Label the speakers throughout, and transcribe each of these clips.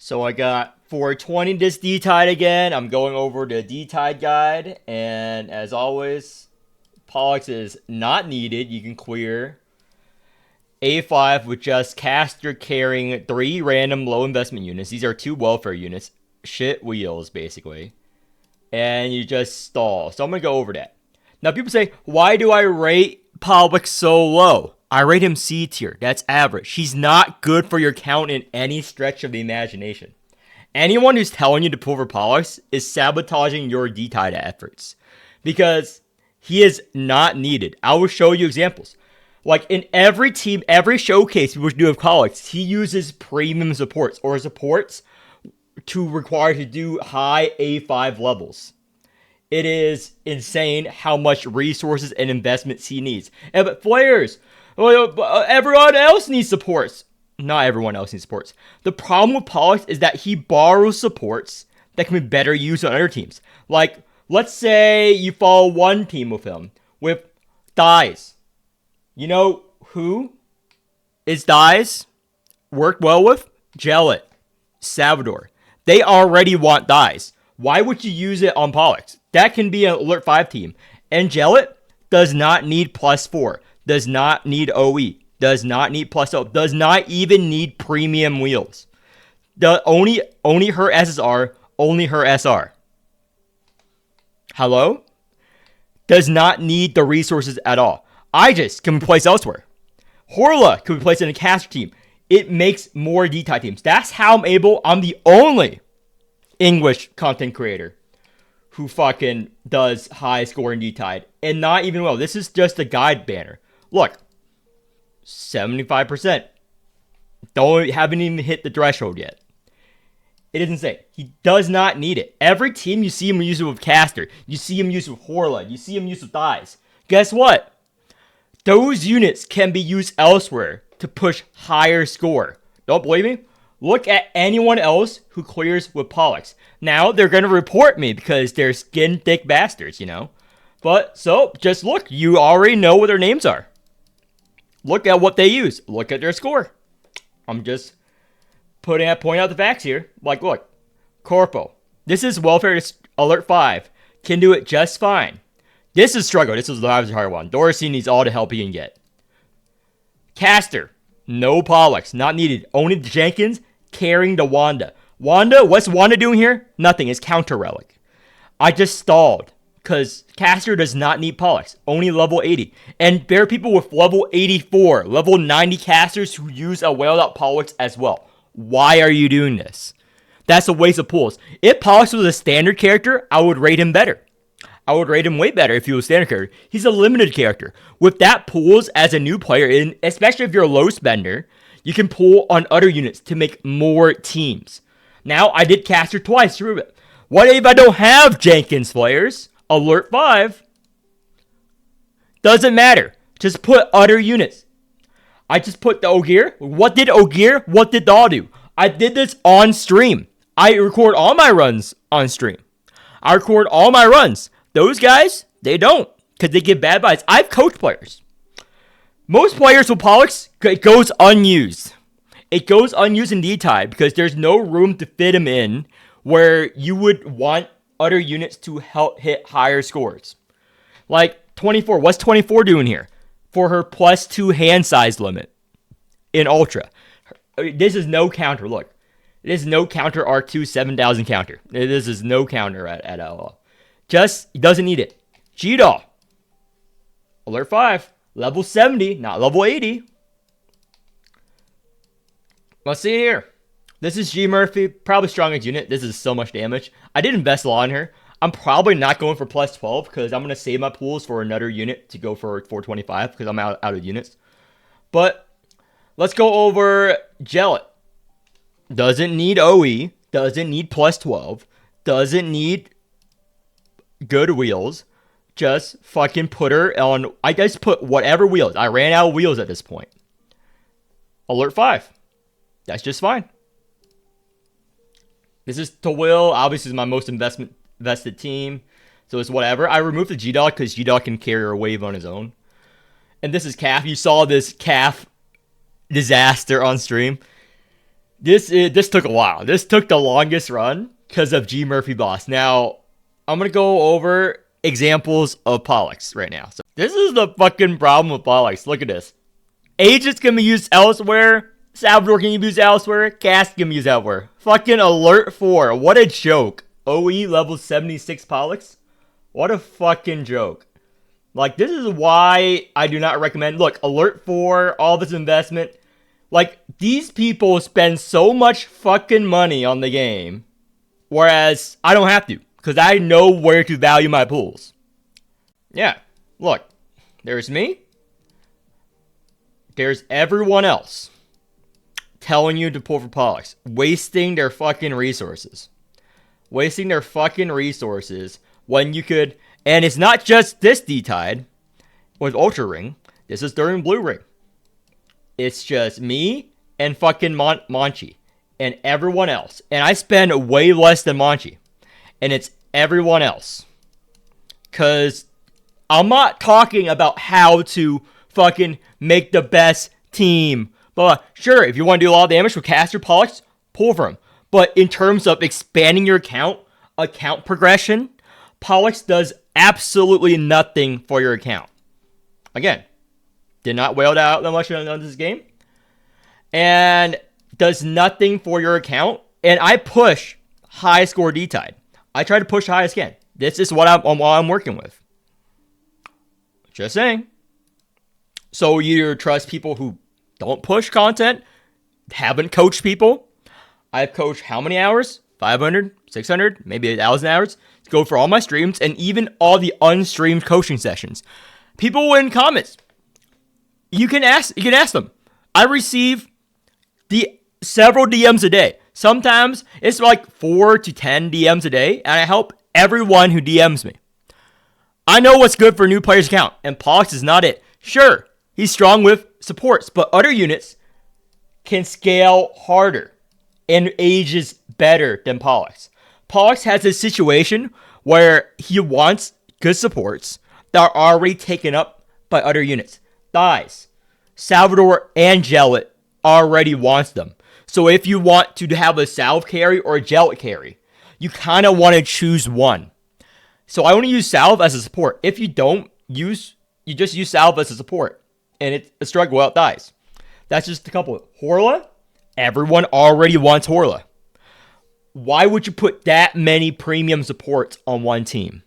Speaker 1: So I got 420 this DTide again. I'm going over the DTide guide, and as always, Pollux is not needed. You can clear A5 with just caster carrying 3 random low investment units. These are 2 welfare units. Shit wheels, basically. And you just stall. So I'm going to go over that. Now people say, why do I rate Pollux so low? I rate him C tier. That's average. He's not good for your count in any stretch of the imagination. Anyone who's telling you to pull for Pollux is sabotaging your DTide efforts. Because he is not needed. I will show you examples. Like in every team, every showcase we do of Pollux, he uses premium supports or supports to require to do high A5 levels. It is insane how much resources and investments he needs. But players, everyone else needs supports. Not everyone else needs supports. The problem with Pollux is that he borrows supports that can be better used on other teams. Like, let's say you follow one team with him, with Dies. You know who is Dies worked well with? Jellet, Salvador. They already want Dies. Why would you use it on Pollux? That can be an Alert 5 team. And Jellet does not need +4. Does not need OE. Does not need +0. Does not even need premium wheels. Only her SSR. Only her SR. Hello? Does not need the resources at all. Aegis can be placed elsewhere. Horla can be placed in a caster team. It makes more DTide teams. That's how I'm the only English content creator who fucking does high score in DTide. And not even well. This is just a guide banner. Look. 75%. Haven't even hit the threshold yet. It is insane. He does not need it. Every team you see him use it with Caster. You see him use it with Horla. You see him use it with Dies. Guess what? Those units can be used elsewhere to push higher score. Don't believe me? Look at anyone else who clears with Pollux. Now, they're going to report me because they're skin-thick bastards, you know? But, so, just look. You already know what their names are. Look at what they use. Look at their score. I'm just pointing out the facts here. Like, look. Corpo. This is Welfare Alert 5. Can do it just fine. This is struggle. This is the hard one. Dorsey needs all the help he can get. Caster. No Pollux. Not needed. Only Jenkins carrying the Wanda. Wanda, what's Wanda doing here? Nothing. It's counter relic. I just stalled. Because Caster does not need Pollux. Only level 80. And there are people with level 84, level 90 casters who use a whale out Pollux as well. Why are you doing this? That's a waste of pools. If Pollux was a standard character, I would rate him better. I would rate him way better if he was a standard character. He's a limited character. With that pools as a new player, and especially if you're a low spender, you can pool on other units to make more teams. Now, I did Caster twice through it. What if I don't have Jenkins players? Alert 5. Doesn't matter. Just put other units. I just put the Ogier. What did Daw do? I did this on stream. I record all my runs on stream. I record all my runs. Those guys, they don't. Because they give bad vibes. I've coached players. Most players with Pollux, it goes unused. It goes unused in DTide because there's no room to fit him in where you would want other units to help hit higher scores. Like 24. What's 24 doing here? For her +2 hand size limit in Ultra. This is no counter. Look. This is no counter R2 7000 counter. This is no counter at all. Just, he doesn't need it. G-Doll. Alert 5. Level 70, not level 80. Let's see here. This is G Murphy, probably strongest unit. This is so much damage. I did invest a lot in her. I'm probably not going for +12 because I'm going to save my pools for another unit to go for 425 because I'm out of units. But let's go over Jellet. Doesn't need OE. Doesn't need +12. Doesn't need good wheels. Just fucking put her on. I just put whatever wheels. I ran out of wheels at this point. Alert 5. That's just fine. This is to Will. Obviously, is my most invested team. So it's whatever. I removed the G-Dog because G-Dog can carry a wave on his own. And this is Calf. You saw this Calf disaster on stream. This took a while. This took the longest run because of G Murphy Boss. Now, I'm going to go over examples of Pollux right now. So this is the fucking problem with Pollux. Look at this. Agents can be used elsewhere. Salvador can be used elsewhere. Cast can be used elsewhere. Fucking Alert 4. What a joke. OE level 76 Pollux. What a fucking joke. Like, this is why I do not recommend. Look, Alert 4, all this investment. Like, these people spend so much fucking money on the game. Whereas, I don't have to. Because I know where to value my pools. Yeah. Look. There's me. There's everyone else. Telling you to pull for Pollux. Wasting their fucking resources. Wasting their fucking resources. When you could... And it's not just this DTide with Ultra Ring. This is during Blue Ring. It's just me and fucking Monchi. And everyone else. And I spend way less than Monchi. And it's everyone else. Because I'm not talking about how to fucking make the best team. But sure, if you want to do a lot of damage with Caster Pollux, pull for him. But in terms of expanding your account progression, Pollux does absolutely nothing for your account. Again, did not wail out that much on this game. And does nothing for your account. And I push high score DTide. I try to push high as can. This is what I'm working with. Just saying. So you trust people who don't push content, haven't coached people. I've coached how many hours? 500, 600, maybe 1,000 hours to go for all my streams and even all the unstreamed coaching sessions. People in comments, you can ask them. I receive several DMs a day. Sometimes it's like 4 to 10 DMs a day, and I help everyone who DMs me. I know what's good for a new player's account, and Pollux is not it. Sure, he's strong with supports, but other units can scale harder and ages better than Pollux. Pollux has a situation where he wants good supports that are already taken up by other units. Thighs, Salvador, and Gelit already wants them. So if you want to have a Salve carry or a Gelit carry, you kind of want to choose one. So I only use Salve as a support. If you don't you just use Salve as a support. And it's a struggle without Thighs. That's just a couple. Horla, everyone already wants Horla. Why would you put that many premium supports on one team?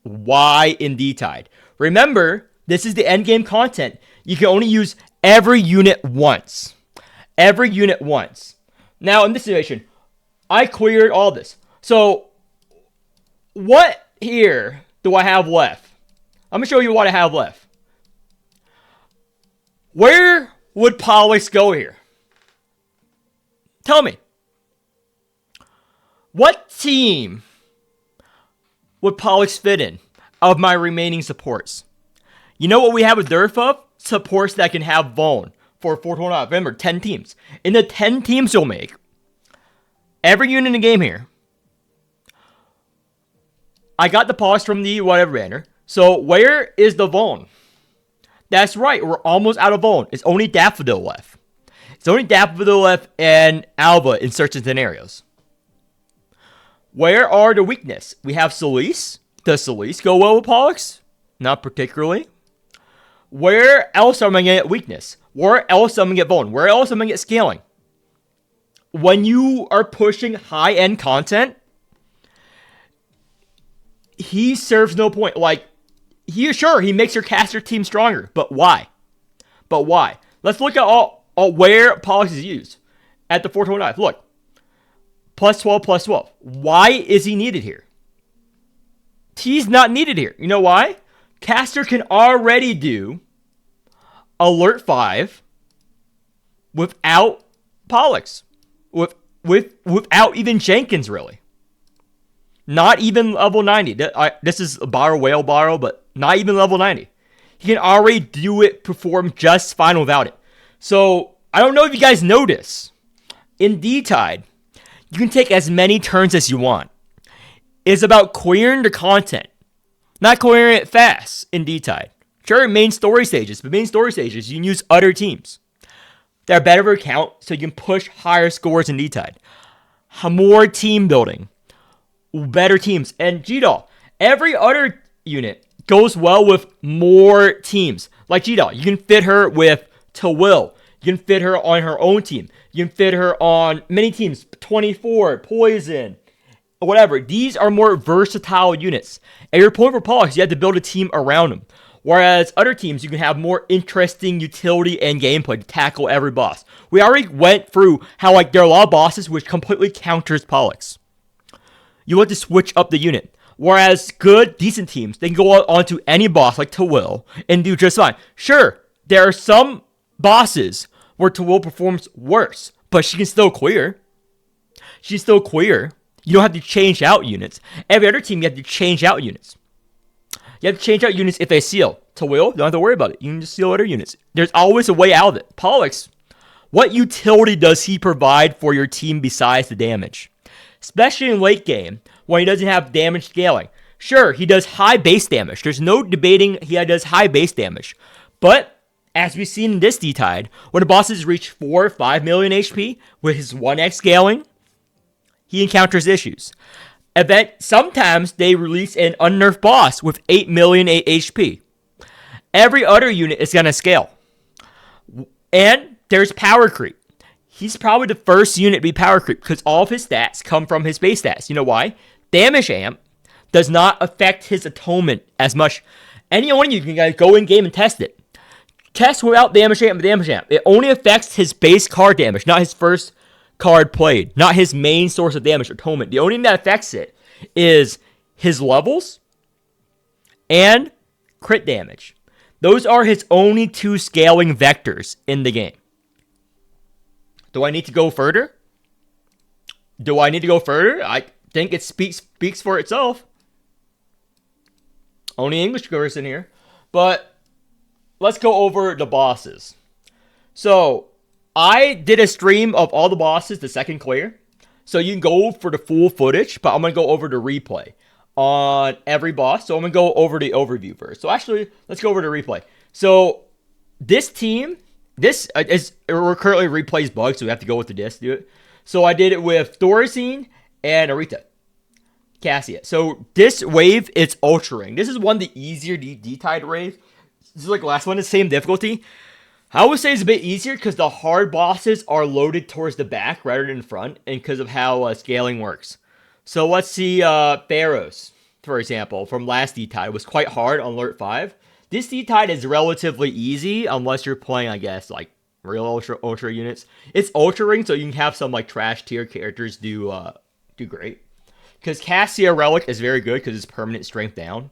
Speaker 1: Why in DTide? Remember, this is the endgame content. You can only use every unit once. Every unit once. Now, in this situation, I cleared all this. So, what here do I have left? I'm going to show you what I have left. Where would Pollux go here? Tell me. What team would Pollux fit in of my remaining supports? You know what we have a dearth of? Supports that can have Vaughn for 429. Remember, 10 teams. In the 10 teams you'll make, every unit in the game here, I got the Pollux from the whatever banner. So where is the Vaughn? That's right, we're almost out of Vaughn. It's only Daffodil left. It's only Daffodil left and Alba in certain scenarios. Where are the weakness? We have Solis. Does Solis go well with Pollux? Not particularly. Where else am I going to get weakness? Where else am I going to get Vaughn? Where else am I going to get scaling? When you are pushing high-end content, he serves no point. Like, he makes your caster team stronger. But why? Let's look at all where Pollux is used. At the 429. Look. Plus 12, plus 12. Why is he needed here? He's not needed here. You know why? Caster can already do Alert 5 without Pollux. Without even Jenkins, really. Not even level 90. This is a borrow, but not even level 90. He can already perform just fine without it. So, I don't know if you guys know this. In DTide, you can take as many turns as you want. It's about clearing the content. Not clearing it fast in DTide. Sure, main story stages, but main story stages, you can use other teams. that are better per count, so you can push higher scores in DTide. More team building, better teams, and G-Doll. Every other unit goes well with more teams. Like G-Doll, you can fit her with Will. You can fit her on her own team. You can fit her on many teams. 24, Poison, whatever. These are more versatile units. And your point for Pollux, you have to build a team around them. Whereas other teams, you can have more interesting utility and gameplay to tackle every boss. We already went through how like there are a lot of bosses which completely counters Pollux. You want to switch up the unit. Whereas good, decent teams, they can go on to any boss like Will and do just fine. Sure, there are some bosses where Will performs worse, but she can still clear. She's still clear. You don't have to change out units. Every other team, you have to change out units. You have to change out units if they seal. Will, you don't have to worry about it. You can just seal other units. There's always a way out of it. Pollux, what utility does he provide for your team besides the damage? Especially in late game, when he doesn't have damage scaling. Sure, he does high base damage. There's no debating he does high base damage. But, as we've seen in this DTide, when the bosses reach 4 or 5 million HP with his 1x scaling, he encounters issues. Sometimes they release an unnerfed boss with 8 million HP. Every other unit is going to scale. And there's power creep. He's probably the first unit to be power creep because all of his stats come from his base stats. You know why? Damage amp does not affect his atonement as much. Any one of you can go in game and test it. Test without damage amp and damage amp. It only affects his base card damage, not his first card played, not his main source of damage, atonement. The only thing that affects it is his levels and crit damage. Those are his only 2 scaling vectors in the game. Do I need to go further? I think it speaks for itself. Only English person here. But let's go over the bosses. So, I did a stream of all the bosses, the second clear. So you can go for the full footage, but I'm going to go over the replay on every boss. So I'm going to go over the overview first. So actually, let's go over the replay. So this team, we're currently replays bugs, so we have to go with the disc to do it. So I did it with Thorazine and Arita. Cassia. So this wave, it's Ultra Ring. This is one of the easier D-Tide waves. This is like the last one, the same difficulty. I would say it's a bit easier because the hard bosses are loaded towards the back rather than front, and because of how scaling works. So let's see, Pharaohs, for example, from last D-Tide was quite hard on Alert 5. This D-Tide is relatively easy unless you're playing, I guess, like real ultra units. It's Ultra Ring, so you can have some like trash tier characters do great. Because Cassia Relic is very good because it's permanent strength down.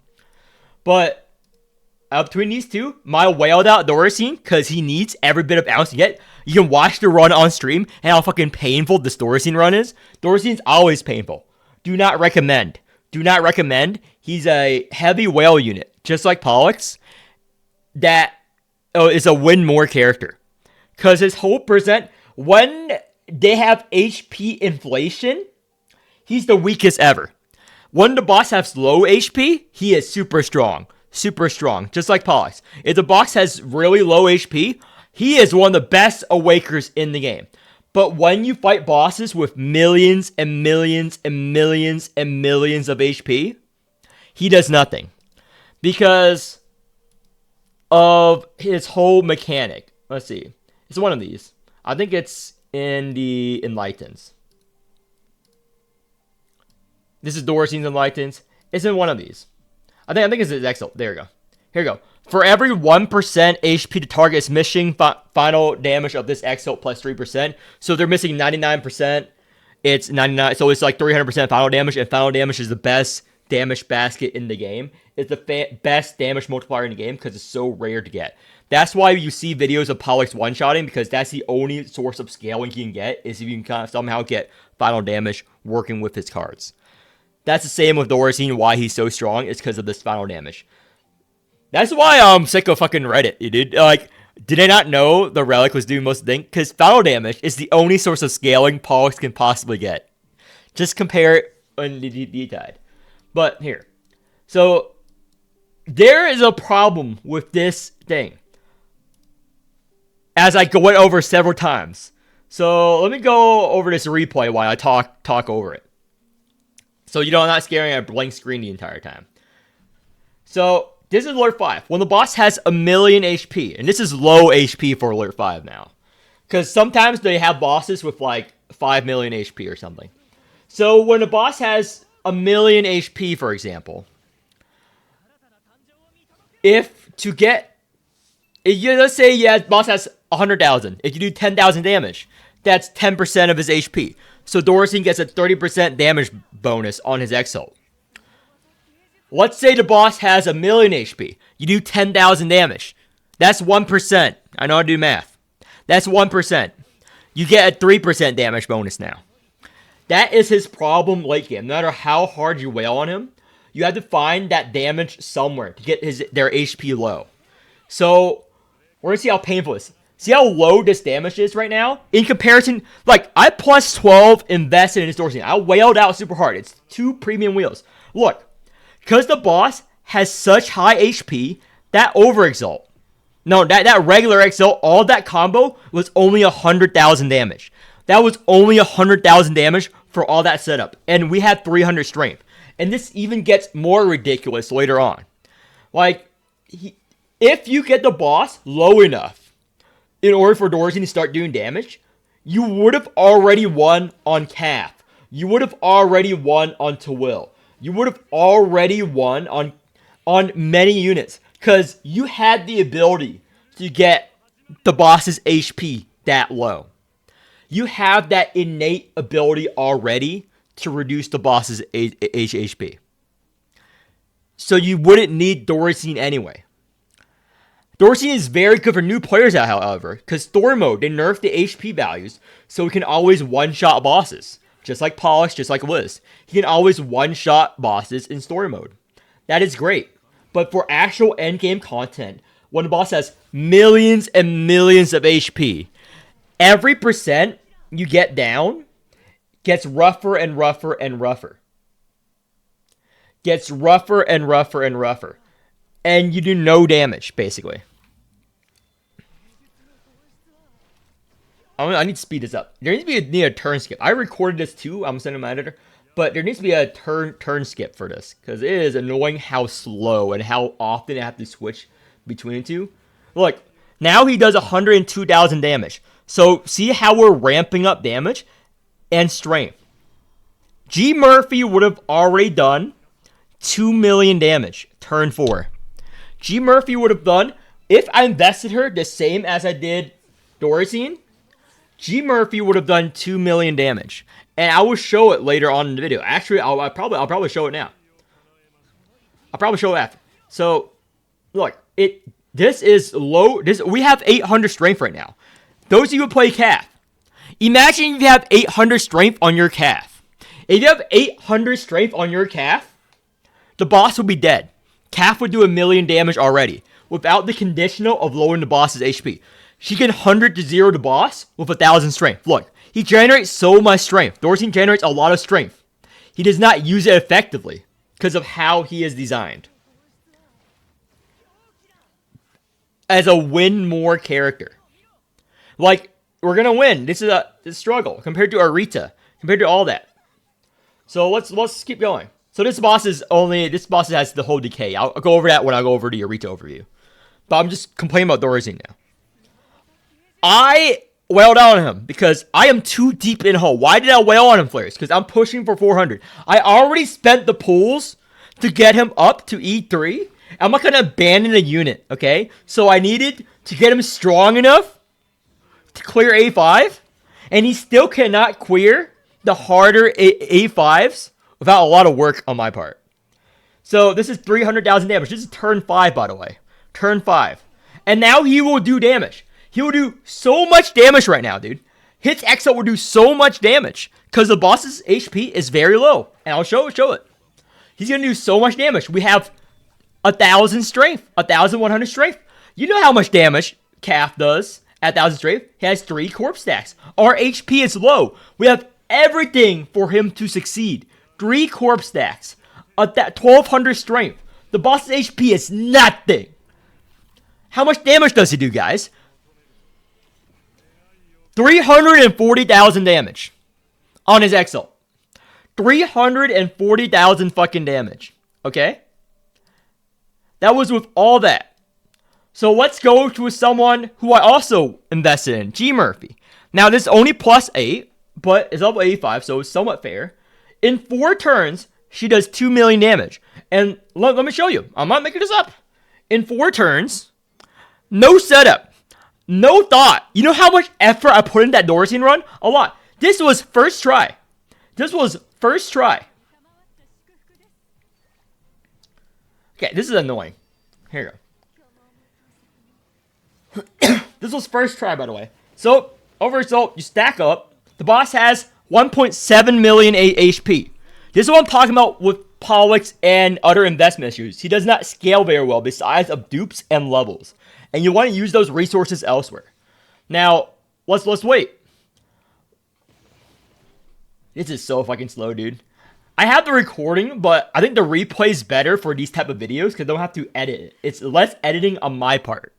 Speaker 1: But between these two, my wailed out Thorazine, because he needs every bit of ounce to get. You can watch the run on stream and how fucking painful this Thorazine run is. Thorazine's always painful. Do not recommend. He's a heavy whale unit, just like Pollux, that is a win more character. Because his whole percent, when they have HP inflation, he's the weakest ever. When the boss has low HP, he is super strong, just like Pollux. If the boss has really low HP, he is one of the best awakers in the game. But when you fight bosses with millions and millions and millions and millions of HP, he does nothing. Because of his whole mechanic. Let's see. It's one of these. I think it's in the Enlightens. This is Thorazine's Enlightens. It's in one of these. I think it's his Exalt. There we go. Here we go. For every 1% HP to target is missing final damage of this Exalt plus 3%. So they're missing 99%. It's 99. So it's like 300% final damage. And final damage is the best damage basket in the game. It's the best damage multiplier in the game because it's so rare to get. That's why you see videos of Pollux one-shotting, because that's the only source of scaling you can get, is if you can kind of somehow get final damage working with his cards. That's the same with Thorazine, why he's so strong, is because of this final damage. That's why I'm sick of fucking Reddit, dude. Like, did I not know the Relic was doing most of the thing? Because final damage is the only source of scaling Pollux can possibly get. Just compare it on the DTide. But here. So, there is a problem with this thing. as I went over several times. So let me go over this replay while I talk over it. So you know I'm not scaring at a blank screen the entire time. So this is Alert 5. When the boss has 1,000,000 HP, and this is low HP for Alert 5 now. Because sometimes they have bosses with like 5,000,000 HP or something. So when a boss has 1,000,000 HP, for example, let's say boss has 100,000. If you do 10,000 damage, that's 10% of his HP. So Dorothy gets a 30% damage bonus on his exalt. Let's say the boss has 1,000,000 HP. You do 10,000 damage. That's 1%. I know how to do math. That's 1%. You get a 3% damage bonus now. That is his problem late game. No matter how hard you wail on him, you have to find that damage somewhere to get their HP low. So we're going to see how painful it is. See how low this damage is right now? In comparison, like, I plus 12 invested in this Dorothy. I wailed out super hard. It's 2 premium wheels. Look, because the boss has such high HP, that over-exalt. No, that regular exalt, all that combo was only 100,000 damage. That was only 100,000 damage for all that setup. And we had 300 strength. And this even gets more ridiculous later on. Like, if you get the boss low enough, in order for Dorothy to start doing damage, you would have already won on Calf. You would have already won on Twill. You would have already won on many units. Because you had the ability to get the boss's HP that low. You have that innate ability already to reduce the boss's HP. So you wouldn't need Dorothy anyway. Dorothy is very good for new players, however, because story mode, they nerfed the HP values, so we can always one-shot bosses. Just like Pollux, just like Liz. He can always one-shot bosses in story mode. That is great. But for actual endgame content, when the boss has millions and millions of HP, every percent you get down gets rougher and rougher and rougher. Gets rougher and rougher and rougher. And you do no damage, basically. I need to speed this up. There needs to be a turn skip. I recorded this too. I'm sending my editor. But there needs to be a turn skip for this. Because it is annoying how slow and how often I have to switch between the two. Look, now he does 102,000 damage. So see how we're ramping up damage and strength. G. Murphy would have already done 2,000,000 damage. Turn 4. G. Murphy would have done, if I invested her the same as I did Dorothy, G. Murphy would have done 2,000,000 damage. And I will show it later on in the video. Actually, I'll probably show it now. I'll probably show it after. So, look, this is low. We have 800 strength right now. Those of you who play Calf, imagine if you have 800 strength on your Calf. If you have 800 strength on your Calf, the boss would be dead. Calf would do 1,000,000 damage already, without the conditional of lowering the boss's HP. She can 100 to 0 the boss with 1,000 strength. Look, he generates so much strength. Dorothy generates a lot of strength. He does not use it effectively because of how he is designed. As a win more character. Like, we're going to win. This is a struggle compared to Arita, compared to all that. So let's keep going. So this boss has the whole decay. I'll go over that when I go over the Arita overview. But I'm just complaining about Dorothy now. I wailed out on him because I am too deep in hole. Why did I wail on him, Flares? Because I'm pushing for 400. I already spent the pools to get him up to E3. I'm not going to abandon a unit, okay? So I needed to get him strong enough to clear A5. And he still cannot clear the harder A5s without a lot of work on my part. So this is 300,000 damage. This is turn 5, by the way. Turn 5. And now he will do damage. He will do so much damage right now, dude. His Exo will do so much damage because the boss's HP is very low. And I'll show it. He's going to do so much damage. We have 1,000 strength, 1,100 strength. You know how much damage Calf does at 1,000 strength. He has 3 corpse stacks. Our HP is low. We have everything for him to succeed. 3 corpse stacks. 1,200 strength. The boss's HP is nothing. How much damage does he do, guys? 340,000 damage on his Exalt. 340,000 fucking damage. Okay? That was with all that. So let's go to someone who I also invested in, G Murphy. Now, this is only +8, but it's level 85, so it's somewhat fair. In 4 turns, she does 2 million damage. And let me show you. I'm not making this up. In 4 turns, no setup, no thought. You know how much effort I put in that Dorothy run? A lot. This was first try. Okay, this is annoying. Here you go. This was first try, by the way. So, over result, you stack up. The boss has 1.7 million HP. This is what I'm talking about with Pollux and other investment issues. He does not scale very well besides of dupes and levels. And you want to use those resources elsewhere. Now, let's wait. This is so fucking slow, dude. I have the recording, but I think the replay is better for these type of videos because I don't have to edit it. It's less editing on my part.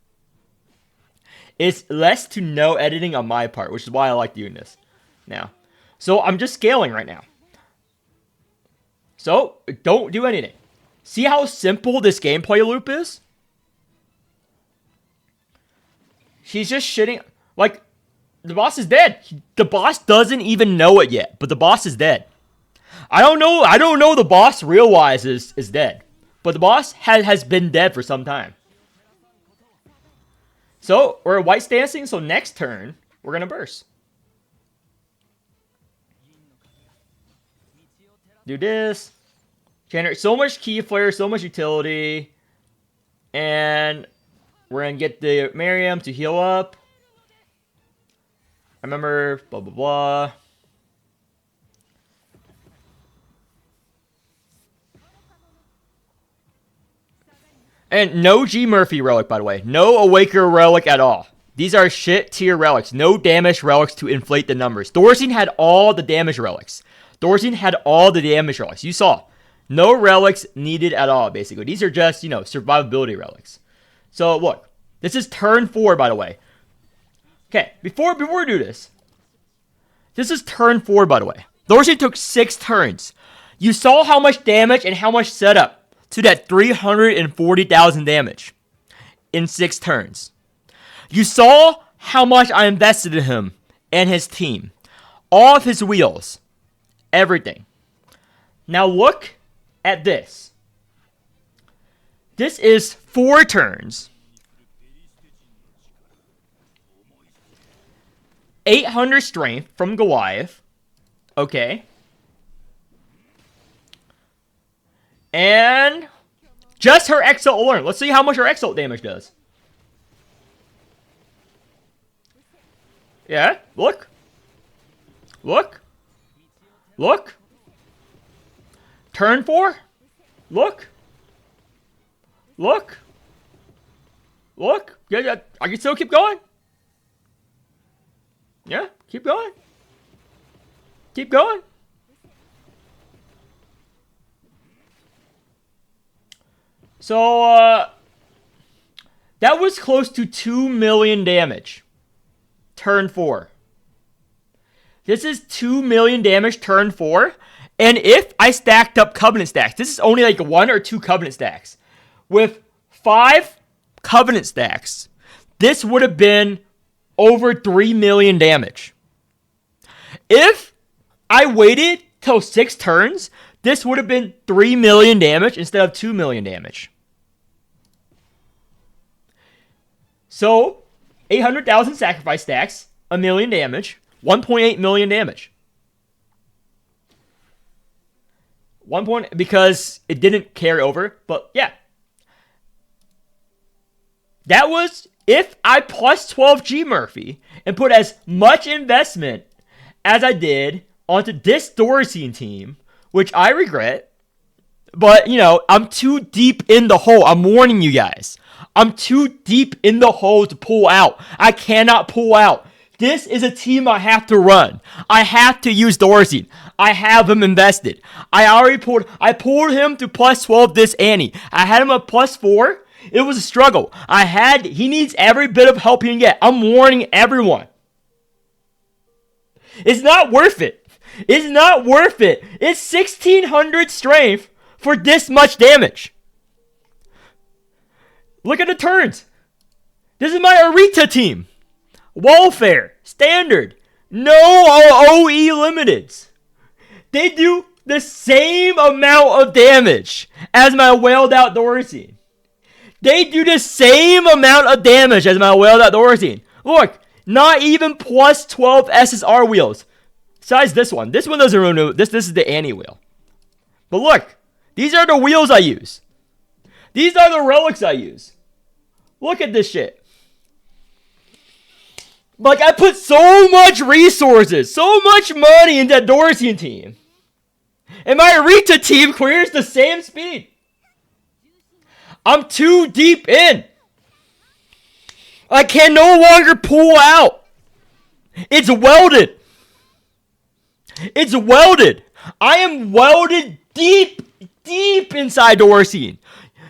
Speaker 1: It's less to no editing on my part, which is why I like doing this now. So I'm just scaling right now. So don't do anything. See how simple this gameplay loop is? She's just shitting. Like, the boss is dead. The boss doesn't even know it yet, but the boss is dead. I don't know the boss realizes is dead. But the boss has been dead for some time. So, we're white stancing, so next turn, we're going to burst. Do this. Generate so much key flare, so much utility. And we're going to get the Miriam to heal up. I remember, blah, blah, blah. And no G Murphy relic, by the way. No Awaker relic at all. These are shit tier relics. No damage relics to inflate the numbers. Thorstein had all the damage relics. You saw. No relics needed at all, basically. These are just, survivability relics. So, look. This is turn 4, by the way. Okay, before we do this. This is turn 4, by the way. Thorstein took 6 turns. You saw how much damage and how much setup to that 340,000 damage in 6 turns. You saw how much I invested in him and his team. All of his wheels. Everything. Now look at this. This is 4 turns. 800 strength from Goliath. Okay. And just her Exalt alone. Let's see how much her Exalt damage does. Yeah, look. Look. Look. Turn 4. Look. Look. Look. Yeah, I can still keep going. Yeah, keep going. Keep going. So, that was close to 2 million damage. Turn 4. This is 2 million damage turn 4. And if I stacked up Covenant stacks, this is only like 1 or 2 Covenant stacks. With 5 Covenant stacks, this would have been over 3 million damage. If I waited till 6 turns, this would have been 3 million damage instead of 2 million damage. So, 800,000 sacrifice stacks, 1 million damage, 1.8 million damage. Because it didn't carry over, but yeah. That was if I plus 12 G Murphy and put as much investment as I did onto this Dorothy team, which I regret. But, I'm too deep in the hole. I'm warning you guys. I'm too deep in the hole to pull out. I cannot pull out. This is a team I have to run. I have to use Dorothy. I have him invested. I pulled him to plus 12 this Annie. I had him at plus 4. It was a struggle. He needs every bit of help he can get. I'm warning everyone. It's not worth it. It's not worth it. It's 1600 strength for this much damage. Look at the turns. This is my Arita team. Warfare, standard, no OE limiteds. They do the same amount of damage as my Whaled Outdoorsy. They do the same amount of damage as my Whaled Outdoorsy. Look, not even plus 12 SSR wheels. Besides this one. This one doesn't renew. This is the anti wheel. But look, these are the wheels I use. These are the relics I use. Look at this shit. Like, I put so much resources, so much money into that Dorsian team. And my Arita team clears the same speed. I'm too deep in. I can no longer pull out. It's welded. It's welded. I am welded deep inside Dorsian.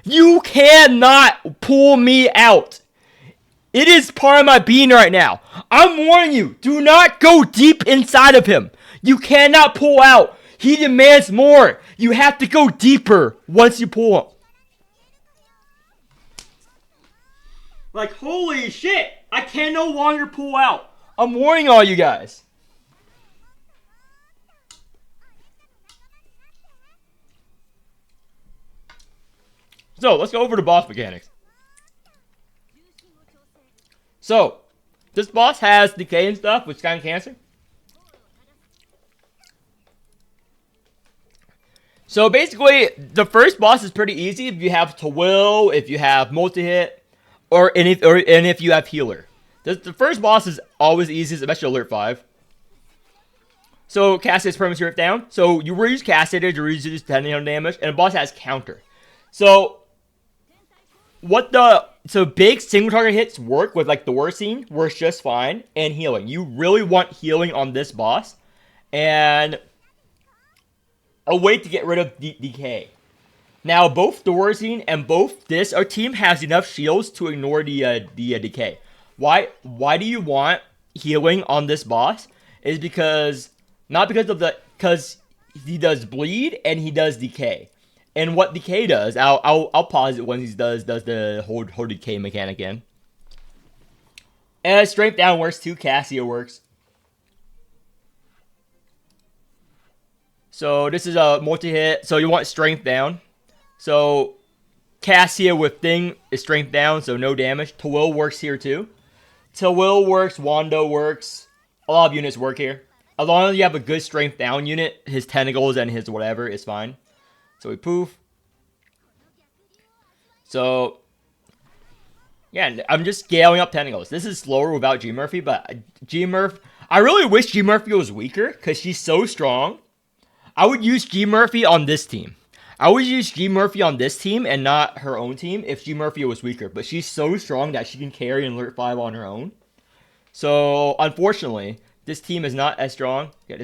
Speaker 1: You cannot pull me out. It is part of my being right now. I'm warning you, do not go deep inside of him. You cannot pull out. He demands more. You have to go deeper once you pull him. Like, holy shit. I can no longer pull out. I'm warning all you guys. So, let's go over to boss mechanics. So, this boss has decay and stuff, which is kind of cancer. So basically, the first boss is pretty easy if you have to will, if you have multi-hit, and if you have healer. The first boss is always easy, especially alert 5. So Cassidy's permanent strip down. So you reuse Cassidy to reduce 10 damage, and the boss has counter. So big single target hits work with like the war scene works just fine, and healing. You really want healing on this boss, and a way to get rid of decay. Now both the war scene and both our team has enough shields to ignore the decay. Why do you want healing on this boss? Is because because he does bleed and he does decay. And what decay does, I'll pause it when he does the hold decay mechanic again. And strength down works too. Cassia works. So this is a multi-hit. So you want strength down. So Cassia with Thing is strength down, so no damage. Tawil works here too. Tawil works. Wando works. A lot of units work here. As long as you have a good strength down unit, his tentacles and his whatever is fine. So we poof. So, yeah, I'm just scaling up tentacles. This is slower without G Murphy, but G Murphy, I really wish G Murphy was weaker because she's so strong. I would use G Murphy on this team. I would use G Murphy on this team and not her own team if G Murphy was weaker. But she's so strong that she can carry an alert 5 on her own. So, unfortunately, this team is not as strong. Yeah,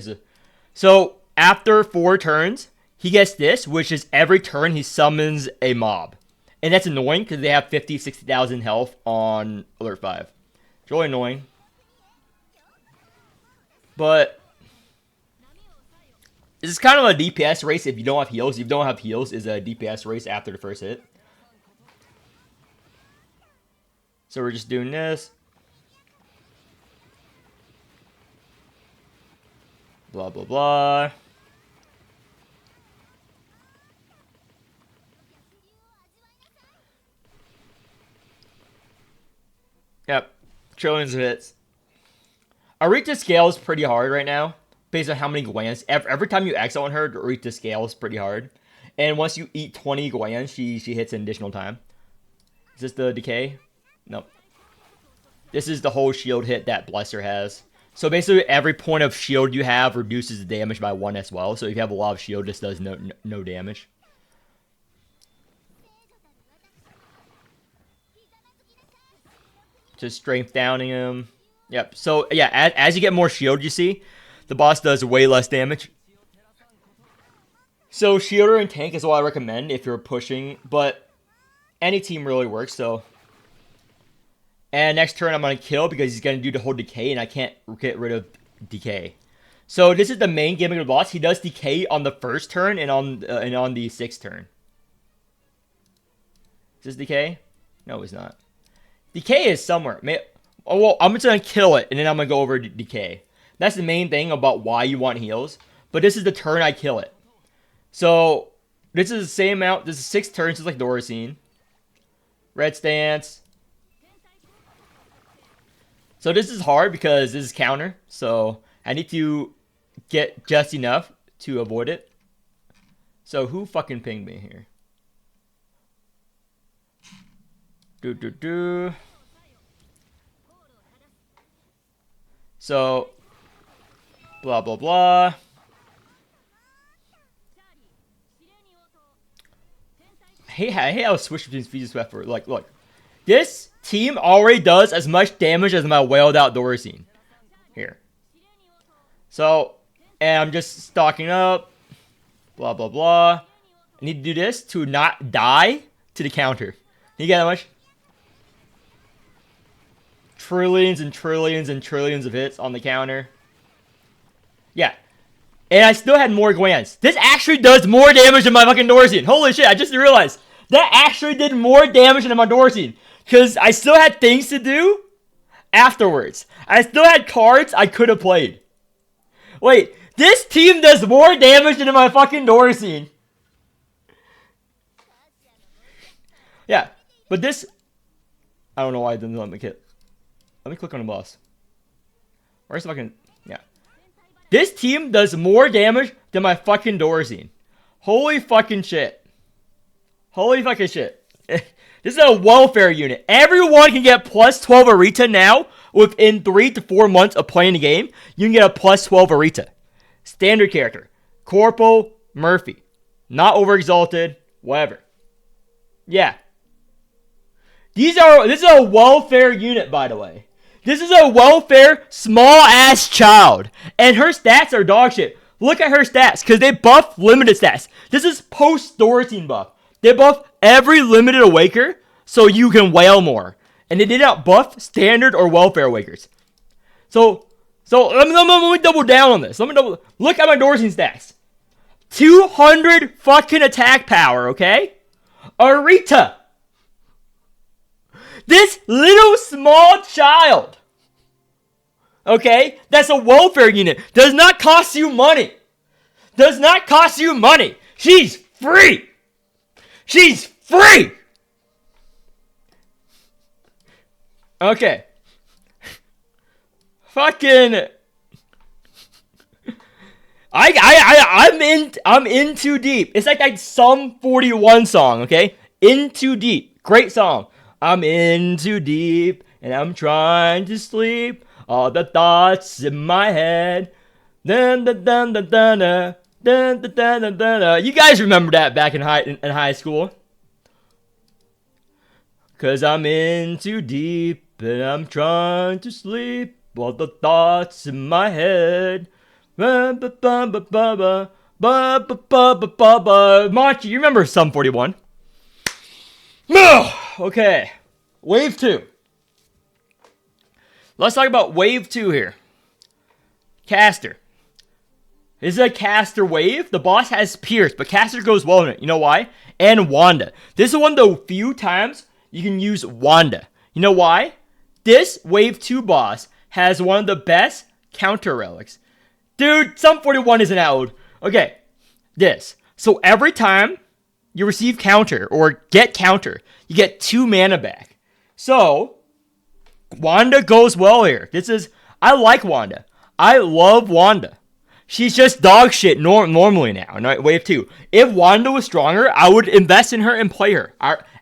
Speaker 1: so, after 4 turns, he gets this, which is every turn he summons a mob. And that's annoying because they have 50, 60,000 health on Alert 5. It's really annoying. But this is kind of a DPS race if you don't have heals. If you don't have heals, is a DPS race after the first hit. So we're just doing this. Blah, blah, blah. Yep, trillions of hits. Arita scales pretty hard right now, based on how many glands. Every time you exile on her, Arita scales pretty hard. And once you eat 20 glands, she hits an additional time. Is this the decay? Nope. This is the whole shield hit that Blesser has. So basically, every point of shield you have reduces the damage by 1 as well. So if you have a lot of shield, this does no damage. Just strength downing him. Yep. So yeah, as you get more shield, you see, the boss does way less damage. So shielder and tank is what I recommend if you're pushing, but any team really works. So, and next turn I'm gonna kill because he's gonna do the whole decay, and I can't get rid of decay. So this is the main gimmick of the boss. He does decay on the first turn and on the 6th turn. Is this decay? No, it's not. Decay is somewhere. Oh, well, I'm just gonna kill it and then I'm gonna go over to decay. That's the main thing about why you want heals. But this is the turn I kill it. So this is the same amount. This is 6 turns, just like Doricine. Red stance. So this is hard because this is counter. So I need to get just enough to avoid it. So who fucking pinged me here? So blah blah blah. I hate how I switch between speed and sweat for like look. This team already does as much damage as my wailed out Doricine. Here. So, and I'm just stocking up. Blah, blah, blah. I need to do this to not die to the counter. You get how much? Trillions and trillions and trillions of hits on the counter. Yeah. And I still had more glands. This actually does more damage than my fucking Doricine. Holy shit, I just realized. That actually did more damage than my Doricine. Because I still had things to do afterwards. I still had cards I could have played. Wait, this team does more damage than my fucking Doricine. Yeah, but this... I don't know why I didn't let me hit. Let me click on the boss. Where's the fucking... Yeah. This team does more damage than my fucking Doricine. Holy fucking shit. Holy fucking shit. This is a welfare unit. Everyone can get plus 12 Arita now. Within 3 to 4 months of playing the game, you can get a plus 12 Arita. Standard character. Corpo Murphy. Not overexalted. Whatever. Yeah. This is a welfare unit, by the way. This is a welfare small-ass child. And her stats are dog shit. Look at her stats, because they buff limited stats. This is post-Doricine buff. They buff every limited awaker, so you can wail more. And they did not buff standard or welfare awakers. So let me double down on this. Look at my Doricine stats. 200 fucking attack power, okay? Arita. This little small child, okay, that's a welfare unit, does not cost you money. Does not cost you money. She's free. She's free. Okay. Fucking. I'm in too deep. It's like that Sum 41 song, okay? In too deep. Great song. I'm in too deep and I'm trying to sleep. All the thoughts in my head. Dun, dun, dun, dun, dun, dun, dun, dun, dun, dun, dun. You guys remember that back in high school? Cause I'm in too deep and I'm trying to sleep. All the thoughts in my head. Monty, you remember Sum 41? Okay. Wave 2. Let's talk about Wave 2 here. Caster. This is a caster wave. The boss has Pierce, but caster goes well in it. You know why? And Wanda. This is one of the few times you can use Wanda. You know why? This Wave 2 boss has one of the best counter relics. Dude, Sum 41 isn't out. Okay, this. So every time you receive counter or get counter, you get 2 mana back. So, Wanda goes well here. I like Wanda. I love Wanda. She's just dog shit normally now, in Wave 2. If Wanda was stronger, I would invest in her and play her.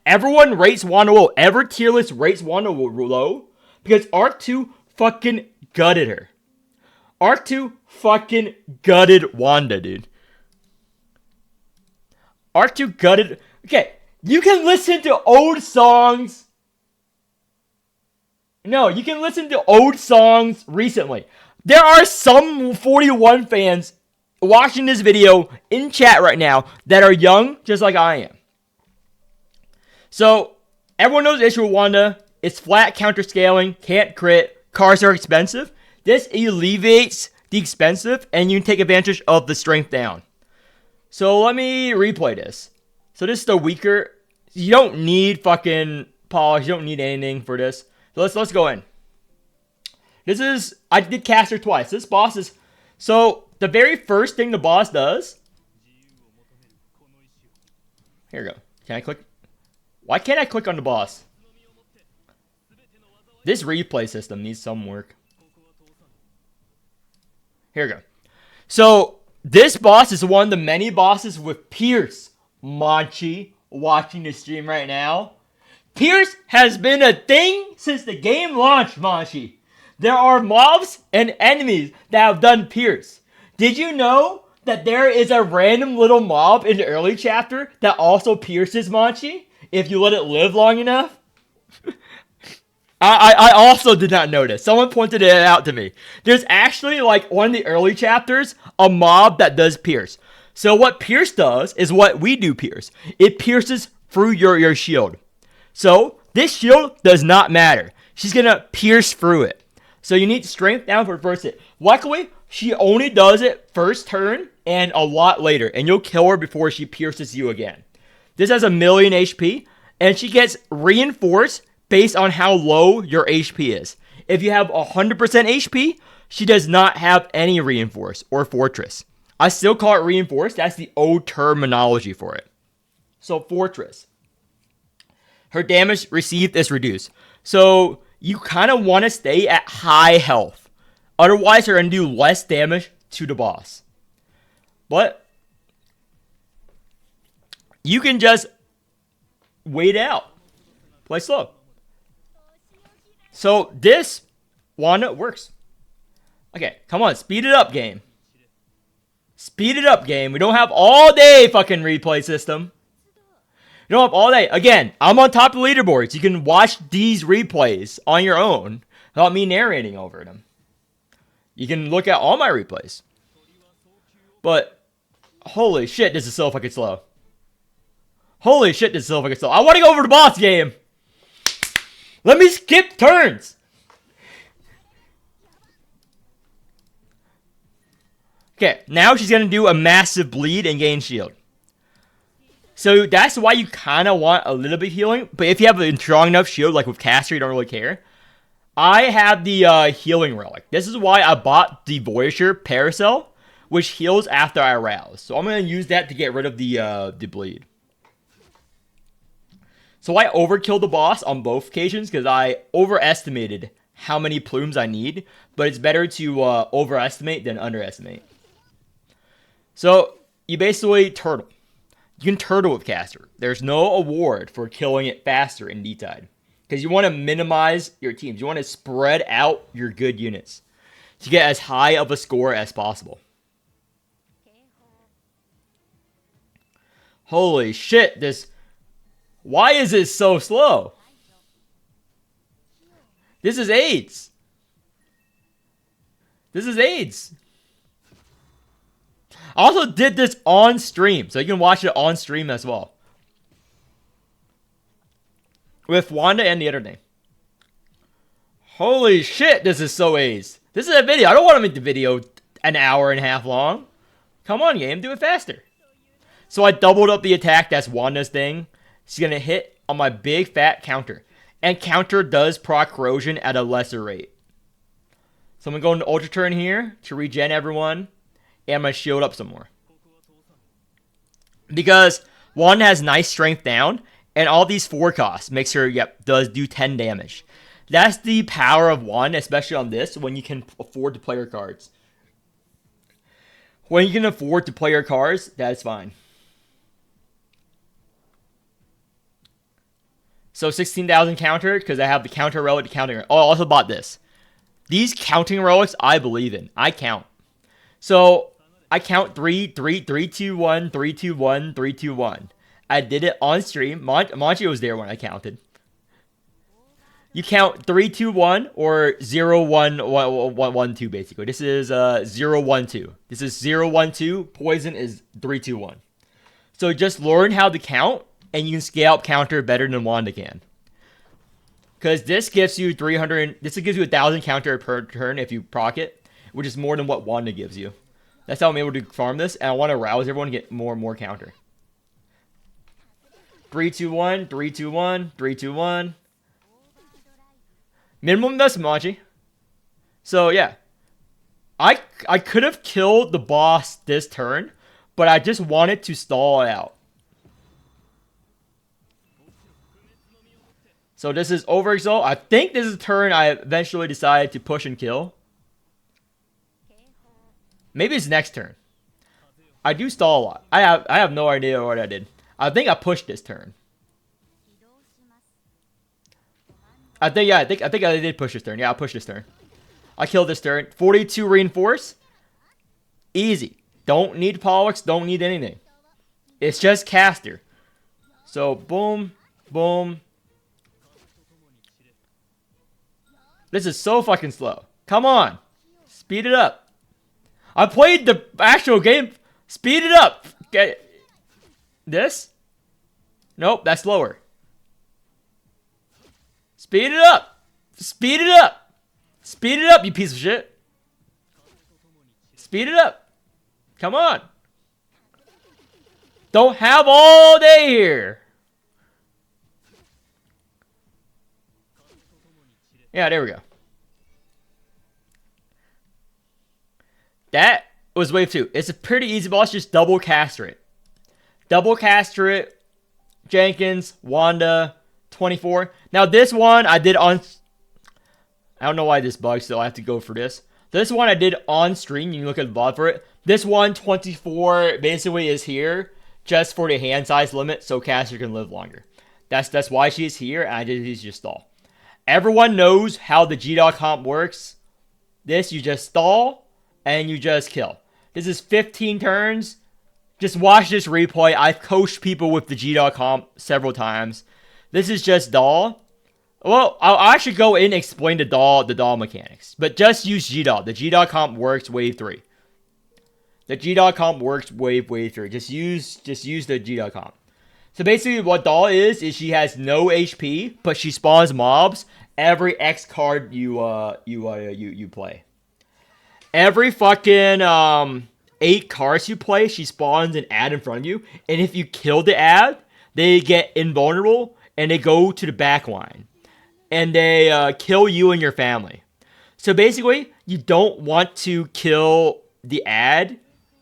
Speaker 1: Everyone rates Wanda low. Every tier list rates Wanda low because Arc 2 fucking gutted her. Arc 2 fucking gutted Wanda, dude. Arc 2 gutted... Okay, you can listen to old songs. No, you can listen to old songs recently. There are some 41 fans watching this video in chat right now that are young, just like I am. So, everyone knows the issue with Wanda. It's flat counter scaling, can't crit, cards are expensive. This alleviates the expensive, and you can take advantage of the strength down. So let me replay this. So this is the weaker. You don't need fucking polish. You don't need anything for this. So let's go in. This is, I did caster twice. This boss is, so the very first thing the boss does. Here we go. Can I click? Why can't I click on the boss? This replay system needs some work. Here we go. So this boss is one of the many bosses with Pierce. Manchi watching the stream right now. Pierce has been a thing since the game launched, Manchi. There are mobs and enemies that have done Pierce. Did you know that there is a random little mob in the early chapter that also pierces Manchi if you let it live long enough? I also did not notice. Someone pointed it out to me. There's actually, like, one of the early chapters, a mob that does pierce. So what pierce does is what we do pierce. It pierces through your shield. So this shield does not matter. She's going to pierce through it. So you need strength down for the first hit. Luckily, she only does it first turn and a lot later. And you'll kill her before she pierces you again. This has 1,000,000 HP. And she gets reinforced based on how low your HP is. If you have 100% HP, she does not have any reinforce or fortress. I still call it reinforced. That's the old terminology for it. So fortress. Her damage received is reduced. So you kind of want to stay at high health. Otherwise, you're going to do less damage to the boss. But you can just wait out. Play slow. So this Wanda works. Okay, come on, speed it up, game. Speed it up, game. We don't have all day fucking replay system. You don't have all day. Again, I'm on top of the leaderboards. You can watch these replays on your own without me narrating over them. You can look at all my replays. But holy shit, this is so fucking slow. Holy shit, this is so fucking slow. I want to go over the boss game. Let me skip turns. Okay, now she's going to do a massive bleed and gain shield. So that's why you kind of want a little bit of healing. But if you have a strong enough shield, like with caster, you don't really care. I have the healing relic. This is why I bought the Voyager Paracel, which heals after I rouse. So I'm going to use that to get rid of the bleed. So I overkilled the boss on both occasions because I overestimated how many plumes I need. But it's better to overestimate than underestimate. So you basically turtle. You can turtle with caster. There's no award for killing it faster in DTide. Because you want to minimize your teams. You want to spread out your good units to get as high of a score as possible. Holy shit, this... Why is this so slow? This is AIDS. This is AIDS. I also did this on stream, so you can watch it on stream as well. With Wanda and the other thing. Holy shit, this is so AIDS. This is a video. I don't want to make the video an hour and a half long. Come on, game, do it faster. So I doubled up the attack. That's Wanda's thing. She's going to hit on my big fat counter. And counter does proc corrosion at a lesser rate. So I'm going to go into Ultra Turn here to regen everyone. And I'm going to shield up some more. Because Wanda has nice strength down. And all these 4 costs makes her, does do 10 damage. That's the power of Wanda, especially on this, when you can afford to play your cards. When you can afford to play your cards, that's fine. So 16,000 counter, because I have the counter relic to counter. Oh, I also bought this. These counting relics, I believe in. I count. So I count 3, 3, 3, 2, 1, 3, 2, 1, 3, 2, 1. I did it on stream. Monchi was there when I counted. You count 3, 2, 1 or 0, 1, 1, 1, 1, 2 basically. This is 0, 1, 2. This is 0, 1, 2. Poison is 3, 2, 1. So just learn how to count. And you can scale up counter better than Wanda can. Because this gives you 300... This gives you 1,000 counter per turn if you proc it. which is more than what Wanda gives you. That's how I'm able to farm this, and I want to rouse everyone to get more and more counter. 3, 2, 1, 3, 2, 1, 3, 2, 1. Minimum Machi. So yeah. I could have killed the boss this turn, but I just wanted to stall it out. So this is Overexalt. I think this is a turn I eventually decided to push and kill. Maybe it's next turn. I do stall a lot. I have no idea what I did. I think I pushed this turn. I think I did push this turn. Yeah, I pushed this turn. I killed this turn. 42 reinforce. Easy. Don't need Pollux. Don't need anything. It's just caster. So boom, boom. This is so fucking slow. Come on. Speed it up. I played the actual game. Speed it up. Get this? Nope, that's slower. Speed it up. Speed it up. Speed it up, you piece of shit. Speed it up. Come on. Don't have all day here. Yeah, there we go. That was wave 2. It's a pretty easy boss. Just double caster it. Double caster it. Jenkins, Wanda, 24. Now this one I did on... I don't know why this bugs, so I have to go for this. This one I did on stream. You can look at the VOD for it. This one, 24, basically is here just for the hand size limit so caster can live longer. That's why she's here, and I did these just stall. Everyone knows how the G-Dog comp works. This, you just stall, and you just kill. This is 15 turns. Just watch this replay. I've coached people with the G-Dog comp several times. This is just doll. Well, I'll actually go in and explain the doll mechanics. But just use G-Dog. The G-Dog comp works wave 3. The G-Dog comp works wave 3. Just use the G-Dog comp. So basically what doll is she has no HP, but she spawns mobs every X card you play. Every fucking 8 cards you play, she spawns an ad in front of you, and if you kill the ad, they get invulnerable and they go to the back line. And they kill you and your family. So basically, you don't want to kill the ad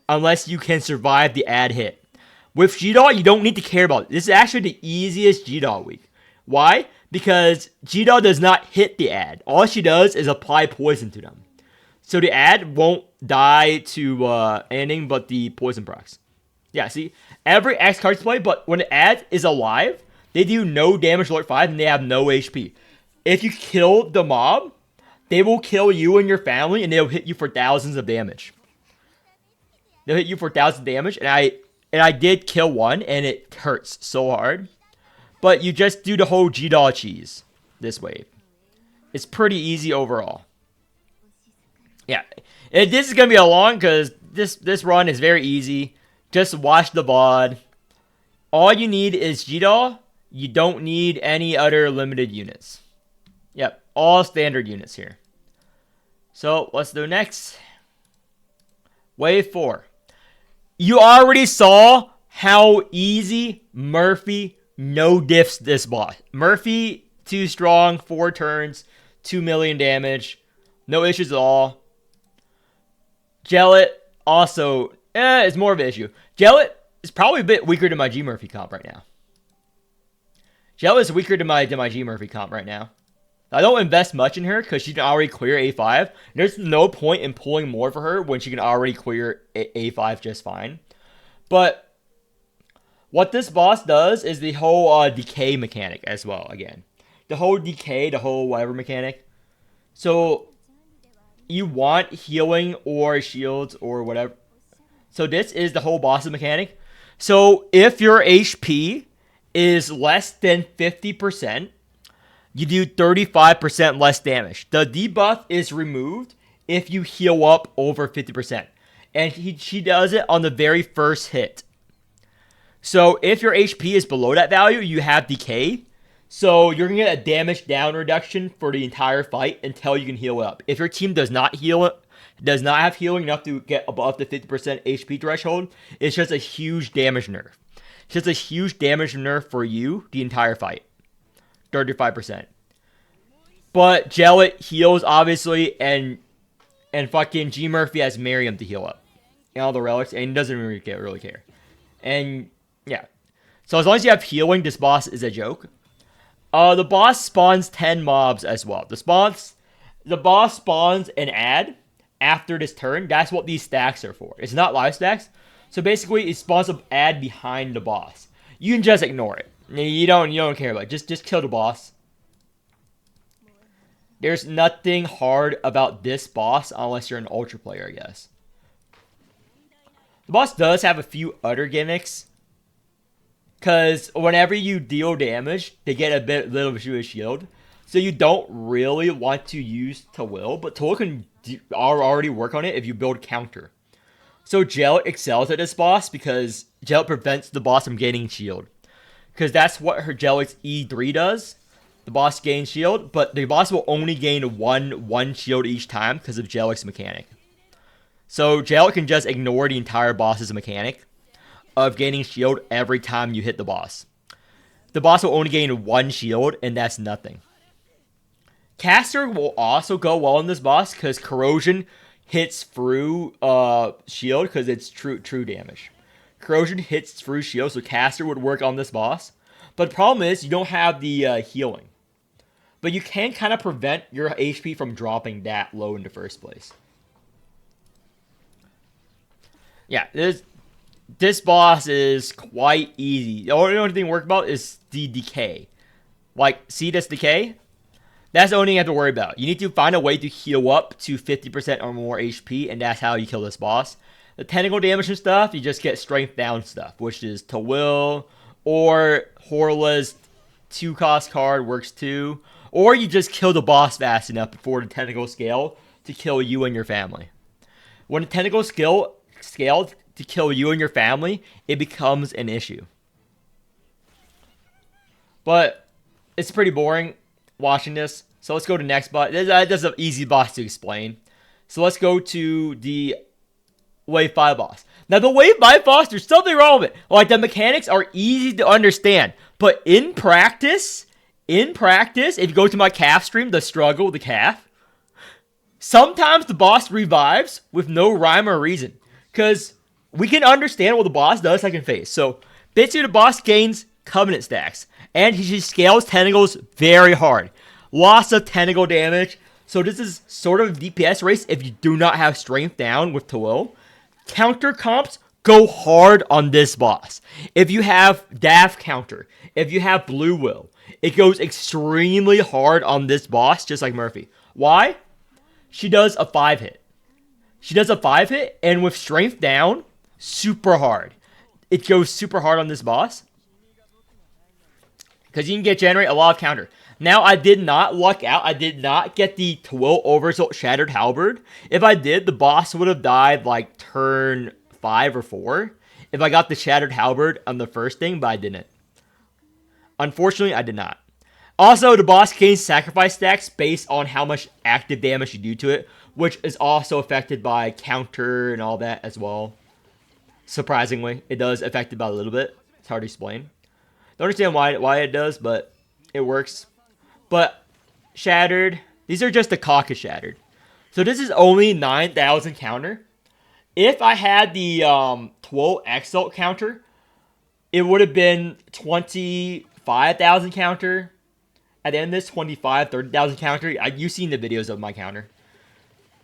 Speaker 1: unless you can survive the ad hit. With G-Dog, you don't need to care about it. This is actually the easiest G-Dog week. Why? Because G-Dog does not hit the ad. All she does is apply poison to them. So the ad won't die to anything but the poison procs. Yeah, see? Every X card's play, but when the ad is alive, they do no damage alert 5 and they have no HP. If you kill the mob, they will kill you and your family and they'll hit you for thousands of damage. They'll hit you for thousands of damage, and I did kill one, and it hurts so hard. But you just do the whole G-Dog cheese this wave. It's pretty easy overall. Yeah, this is going to be a long, because this run is very easy. Just watch the VOD. All you need is G-Dog. You don't need any other limited units. Yep, all standard units here. So, let's do next. Wave 4. You already saw how easy Murphy no diffs this boss. Murphy, 2 strong, 4 turns, 2 million damage. No issues at all. Jellet, also, it's more of an issue. Jellet is probably a bit weaker than my G Murphy comp right now. Jellet is weaker than my G Murphy comp right now. I don't invest much in her because she can already clear A5. There's no point in pulling more for her when she can already clear A5 just fine. But what this boss does is the whole decay mechanic as well, again. The whole decay, the whole whatever mechanic. So you want healing or shields or whatever. So this is the whole boss mechanic. So if your HP is less than 50%, you do 35% less damage. The debuff is removed if you heal up over 50%. And she does it on the very first hit. So if your HP is below that value, you have decay. So you're going to get a damage down reduction for the entire fight until you can heal up. If your team does not heal It does not have healing enough to get above the 50% HP threshold. It's just a huge damage nerf. It's just a huge damage nerf for you the entire fight. 35%. But Jellet heals, obviously, and fucking G Murphy has Miriam to heal up. And all the relics, and he doesn't really care. And, yeah. So as long as you have healing, this boss is a joke. The boss spawns 10 mobs as well. The boss spawns an ad after this turn. That's what these stacks are for. It's not live stacks. So basically, it spawns an ad behind the boss. You can just ignore it. You don't care about it. Just kill the boss. There's nothing hard about this boss unless you're an ultra player, I guess. The boss does have a few other gimmicks. Because whenever you deal damage, they get a little bit of a shield. So you don't really want to use Twill, but Twill can already work on it if you build counter. So Jellet excels at this boss because Jellet prevents the boss from gaining shield. Because that's what her Jellet's E3 does. The boss gains shield, but the boss will only gain one shield each time because of Jellet's mechanic. So Jellet can just ignore the entire boss's mechanic of gaining shield every time you hit the boss. The boss will only gain one shield, and that's nothing. Caster will also go well in this boss because corrosion hits through shield because it's true damage. Corrosion hits through shield, so Caster would work on this boss. But the problem is you don't have the healing. But you can kind of prevent your HP from dropping that low in the first place. Yeah, this boss is quite easy. The only thing to worry about is the decay. Like, see this decay? That's the only thing you have to worry about. You need to find a way to heal up to 50% or more HP, and that's how you kill this boss. The tentacle damage and stuff, you just get strength down stuff, which is Twill, or Horla's 2-cost card works too. Or you just kill the boss fast enough before the tentacle scale to kill you and your family. When the tentacle scaled to kill you and your family, it becomes an issue. But it's pretty boring watching this. So let's go to the next boss. This is an easy boss to explain. So let's go to the Wave 5 boss. Now the Wave 5 boss, there's something wrong with it. Like, the mechanics are easy to understand. But in practice, if you go to my calf stream, the struggle with the calf, sometimes the boss revives with no rhyme or reason. Because we can understand what the boss does second phase. So basically the boss gains Covenant stacks. And he scales tentacles very hard. Lots of tentacle damage. So this is sort of a DPS race if you do not have strength down with Twill. Counter comps go hard on this boss. If you have Daft counter, if you have Blue Will, it goes extremely hard on this boss, just like Murphy. Why? She does a 5-hit. She does a 5-hit, and with strength down, super hard. It goes super hard on this boss. Because you can generate a lot of counter. Now, I did not luck out. I did not get the Twill Oversoul Shattered Halberd. If I did, the boss would have died like turn 5 or 4. If I got the Shattered Halberd on the first thing, but I didn't. Unfortunately, I did not. Also, the boss gains sacrifice stacks based on how much active damage you do to it, which is also affected by counter and all that as well. Surprisingly, it does affect it by a little bit. It's hard to explain. Don't understand why it does, but it works. But Shattered, these are just the caucus Shattered. So this is only 9,000 counter. If I had the Twill Exalt counter, it would have been 25,000 counter. At the end of this, 30,000 counter. You've seen the videos of my counter.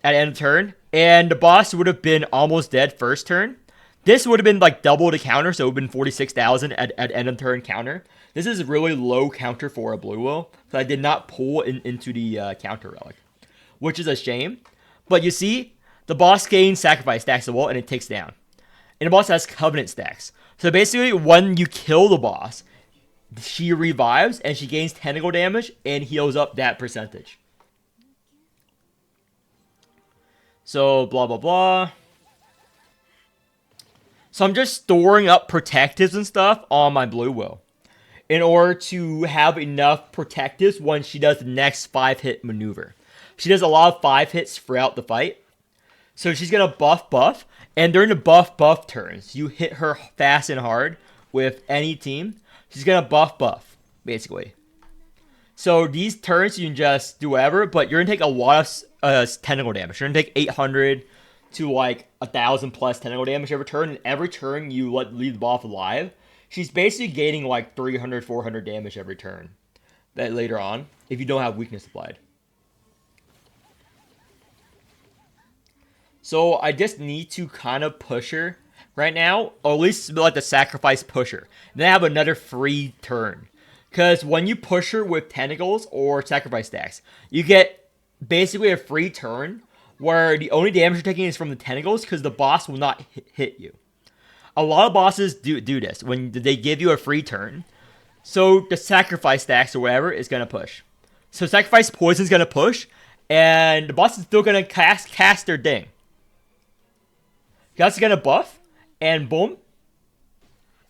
Speaker 1: At the end of turn. And the boss would have been almost dead first turn. This would have been like double the counter, so it would have been 46,000 at end of turn counter. This is really low counter for a Blue Will, so I did not pull into the counter relic, which is a shame. But you see, the boss gains sacrifice stacks as well, and it takes down. And the boss has Covenant stacks. So basically, when you kill the boss, she revives, and she gains tentacle damage, and heals up that percentage. So, blah, blah, blah. So I'm just storing up protectives and stuff on my Blue Will in order to have enough protectives when she does the next 5-hit maneuver. She does a lot of 5 hits throughout the fight. So she's gonna buff, and during the buff turns, you hit her fast and hard with any team. She's gonna buff, basically. So these turns you can just do whatever, but you're gonna take a lot of tentacle damage. You're gonna take 800 to like 1,000 plus tentacle damage every turn, and every turn you leave the buff alive. She's basically gaining like 300, 400 damage every turn. That later on, if you don't have weakness applied. So I just need to kind of push her right now, or at least like the sacrifice pusher. Then I have another free turn. Because when you push her with tentacles or sacrifice stacks, you get basically a free turn where the only damage you're taking is from the tentacles because the boss will not hit you. A lot of bosses do this when they give you a free turn. So the sacrifice stacks or whatever is going to push. So sacrifice poison is going to push, and the boss is still going to cast their thing. That's gonna buff, and boom,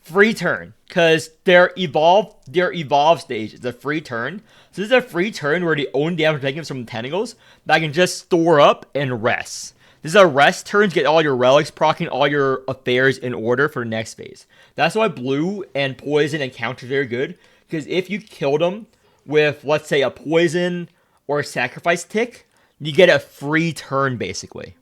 Speaker 1: free turn. Cause their evolve stage is a free turn. So this is a free turn where the only damage taken is from the tentacles that I can just store up and rest. This is a rest turn to get all your relics, proccing all your affairs in order for the next phase. That's why blue and poison and counter are very good. Because if you kill them with, let's say, a poison or a sacrifice tick, you get a free turn basically.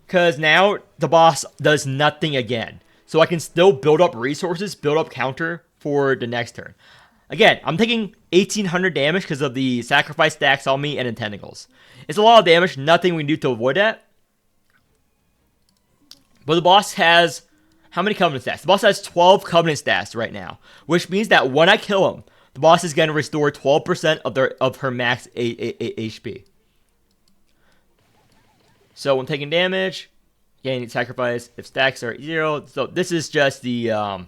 Speaker 1: Because now the boss does nothing again. So I can still build up resources, build up counter for the next turn. Again, I'm taking 1,800 damage because of the sacrifice stacks on me and the tentacles. It's a lot of damage, nothing we can do to avoid that. But the boss has, how many covenant stats? The boss has 12 covenant stats right now. Which means that when I kill him, the boss is going to restore 12% of her max HP. So when taking damage, gain sacrifice if stacks are 0. So this is just the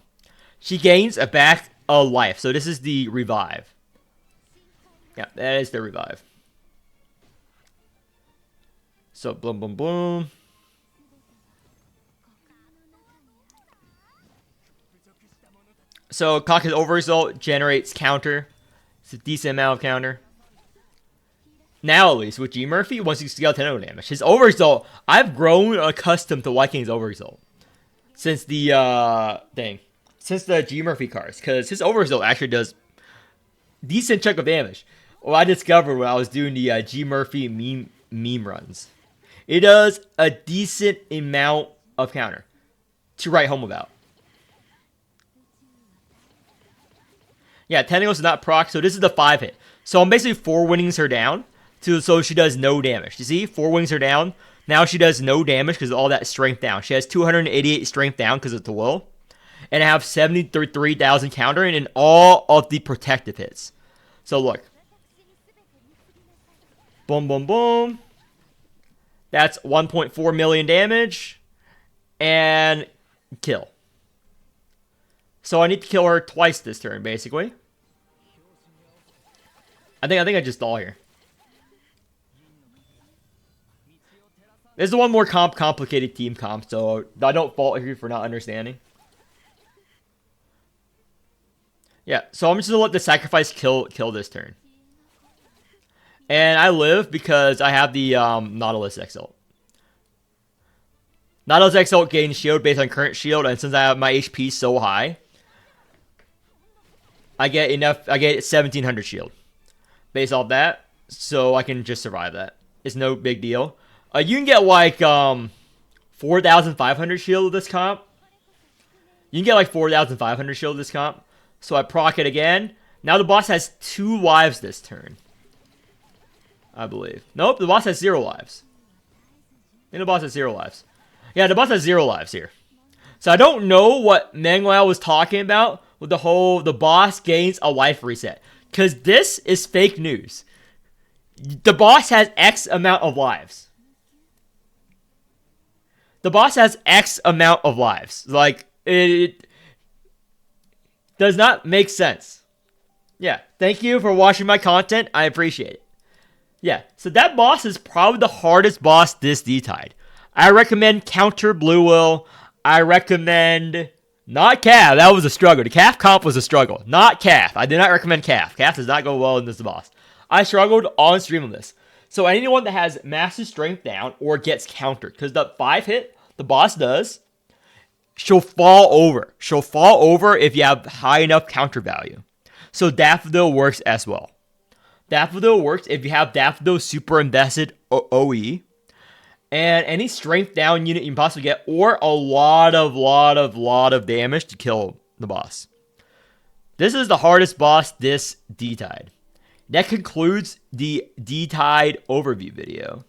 Speaker 1: she gains a back a life. So this is the revive. Yeah, that is the revive. So boom, boom, boom. So Kaka's over result generates counter. It's a decent amount of counter. Now, at least, with G Murphy, once you scale tentacle damage. His overresult, I've grown accustomed to liking his overresult. Since the, Since the G Murphy cards. Because his overresult actually does decent chunk of damage. Well, I discovered when I was doing the G Murphy meme runs. It does a decent amount of counter to write home about. Yeah, tentacles is not proc, so this is the 5 hit. So I'm basically 4 winnings her down. So she does no damage. You see? 4 wings are down. Now she does no damage because of all that strength down. She has 288 strength down because of the will. And I have 73,000 countering in all of the protective hits. So look. Boom, boom, boom. That's 1.4 million damage. And kill. So I need to kill her twice this turn, basically. I think I just stall here. This is the one more complicated team comp, so I don't fault you for not understanding. Yeah, so I'm just gonna let the sacrifice kill this turn. And I live because I have the Nautilus Exalt. Nautilus Exalt gains shield based on current shield, and since I have my HP so high, I get 1,700 shield. Based off that, so I can just survive that. It's no big deal. You can get like 4,500 shield with this comp. You can get like 4,500 shield with this comp. So I proc it again. Now the boss has 2 lives this turn. I believe. Nope, the boss has 0 lives. I think the boss has 0 lives. Yeah, the boss has 0 lives here. So I don't know what Manuel was talking about with the boss gains a life reset. Because this is fake news. The boss has X amount of lives. The boss has X amount of lives. Like, it does not make sense. Yeah, thank you for watching my content. I appreciate it. Yeah, so that boss is probably the hardest boss this DTide. I recommend Counter Blue Will. I recommend... Not Calf. That was a struggle. The Calf comp was a struggle. Not Calf. I did not recommend Calf. Calf does not go well in this boss. I struggled on stream on this. So anyone that has massive strength down or gets countered, because the 5 hit the boss does, she'll fall over. She'll fall over if you have high enough counter value. So Daffodil works as well. Daffodil works if you have Daffodil super invested OE. And any strength down unit you can possibly get, or a lot of damage to kill the boss. This is the hardest boss this DTide. That concludes the DTide overview video.